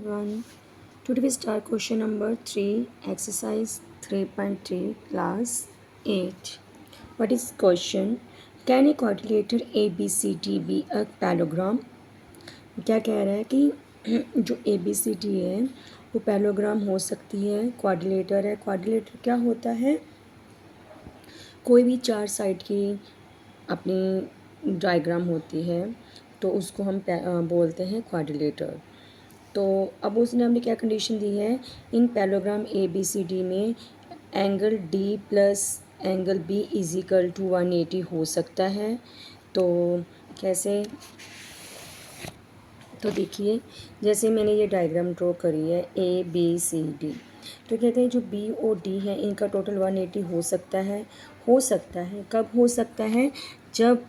everyone. Today we start question number 3, exercise 3.3, class 8. What is question? Can a quadrilateral ABCD be a parallelogram? क्या कह रहा है कि जो ABCD है वो पैलोग्राम हो सकती है, क्वाड्रिलेटर है। क्वाड्रिलेटर क्या होता है? कोई भी चार साइड की अपनी डायग्राम होती है तो उसको हम बोलते हैं क्वाड्रिलेटर। तो अब उसने हमें क्या कंडीशन दी है, इन पैलोग्राम ABCD में angle D plus angle B is equal to 180 हो सकता है। तो कैसे? तो देखिए, जैसे मैंने ये डायग्राम ड्रॉ करी है ABCD, तो कहते हैं जो B और D है इनका टोटल 180 हो सकता है। कब हो सकता है? जब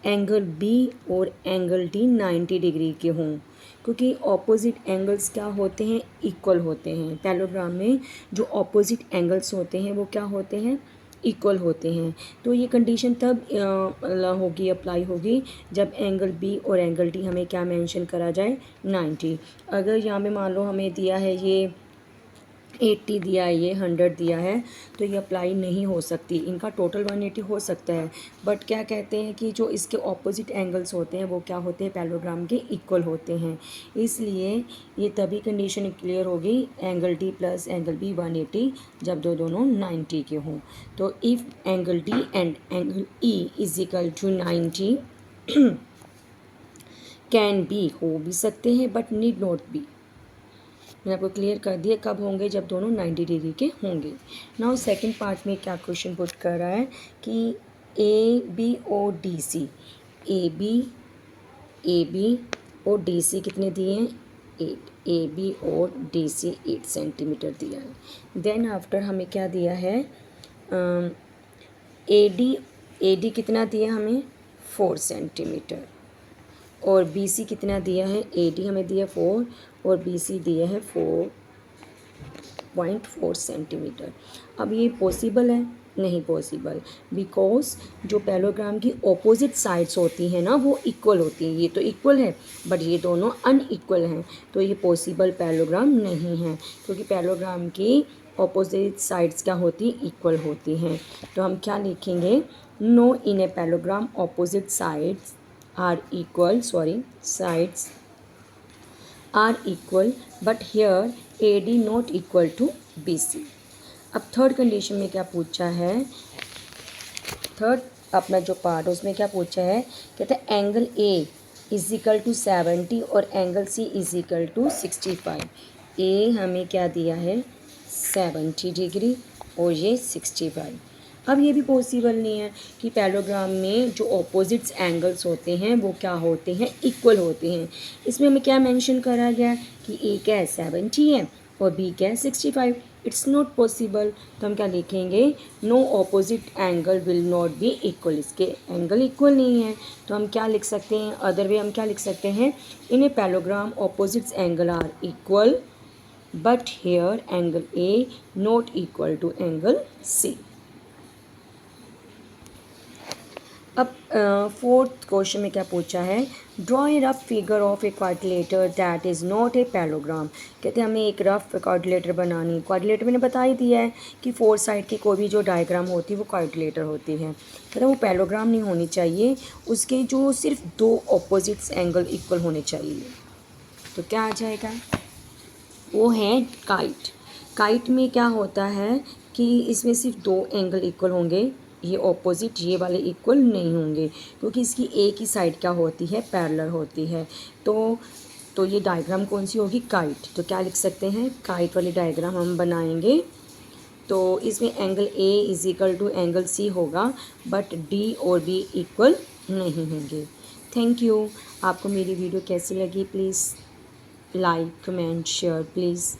एंगल B और एंगल D 90 डिग्री के हों, क्योंकि ऑपोजिट एंगल्स क्या होते हैं? इक्वल होते हैं। पैलोग्राम में जो ऑपोजिट एंगल्स होते हैं वो क्या होते हैं? इक्वल होते हैं। तो ये कंडीशन तब होगी, अप्लाई होगी जब एंगल बी और एंगल डी हमें क्या मेंशन करा जाए? 90। अगर यहाँ पे मान लो हमें दिया है ये 80 दिया है, ये 100 दिया है, तो ये अप्लाई नहीं हो सकती। इनका टोटल 180 हो सकता है, बट क्या कहते हैं कि जो इसके ऑपोजिट एंगल्स होते हैं वो क्या होते हैं? पैलोग्राम के इक्वल होते हैं। इसलिए ये तभी कंडीशन क्लियर होगी angle D plus angle B 180 जब दोनों 90 के हों। तो if angle D and angle E is equal to 90 can be, हो भी सकते हैं बट नीड नॉट बी। मैंने आपको क्लियर कर दिया कब होंगे, जब दोनों 90 डिग्री के होंगे। नाउ सेकंड पार्ट में क्या क्वेश्चन पुट कर रहा है कि ए बी और डी सी, ए बी और डी सी कितने दिए हैं? 8। ए बी और डी सी 8 सेंटीमीटर दिया है। देन आफ्टर हमें क्या दिया है? ए डी कितना दिया हमें? 4 सेंटीमीटर। और बी सी कितना दिया है? ए डी हमें दिया 4 और बी सी दिया है 4.4 सेंटीमीटर। अब ये पॉसिबल है? नहीं पॉसिबल, बिकॉज जो पैलोग्राम की ऑपोजिट साइड्स होती हैं ना वो इक्वल होती हैं। ये तो इक्वल है बट ये दोनों अनइक्वल हैं, तो ये पॉसिबल पैलोग्राम नहीं है, क्योंकि पैलोग्राम की ऑपोजिट साइड्स क्या होती? इक्वल होती हैं। तो हम क्या लिखेंगे? No in a parallelogram opposite sides sides are equal but here AD not equal to BC। अब थर्ड कंडीशन में क्या पूछा है? थर्ड अपना जो पार्ट उसमें क्या पूछा है? कहते हैं angle A is equal to 70 और angle C is equal to 65। ए हमें क्या दिया है? 70 डिग्री और ये 65। अब ये भी पॉसिबल नहीं है कि पैलोग्राम में जो ऑपोजिट्स एंगल्स होते हैं वो क्या होते हैं? इक्वल होते हैं। इसमें हमें क्या मेंशन करा गया कि ए क्या है? 70 है और बी क्या है? 65। It's not possible. तो हम क्या लिखेंगे? No opposite angle will not be equal. इसके एंगल इक्वल नहीं है, तो हम क्या लिख सकते हैं? अदर वे हम क्या लिख सकते हैं? In a parallelogram opposites angle are equal but here angle A not equal to angle C. अब फोर्थ क्वेश्चन में क्या पूछा है? Draw a rough figure of a quadrilateral that is not a parallelogram. कहते हैं हमें एक रफ क्वाड्रिलेटर बनानी। क्वाड्रिलेटर मैंने बता ही दिया है कि 4 साइड की कोई भी जो डायग्राम होती है वो क्वाड्रिलेटर होती है। कहते हैं वो पैलोग्राम नहीं होनी चाहिए, उसके जो सिर्फ 2 ऑपोजिट्स एंगल इक्वल होने चाहिए। तो क्या आ जाएगा? वो है काइट। काइट में क्या होता है कि इसमें सिर्फ 2 एंगल इक्वल होंगे, ये ऑपोजिट ये वाले इक्वल नहीं होंगे, क्योंकि इसकी एक ही साइड क्या होती है? पैरेलल होती है। तो ये डायग्राम कौन सी होगी? काइट। तो क्या लिख सकते हैं? काइट वाली डायग्राम हम बनाएंगे। तो इसमें angle A is equal to angle C होगा बट डी और बी इक्वल नहीं होंगे। Thank you. आपको मेरी वीडियो कैसी लगी? Please like comment share please.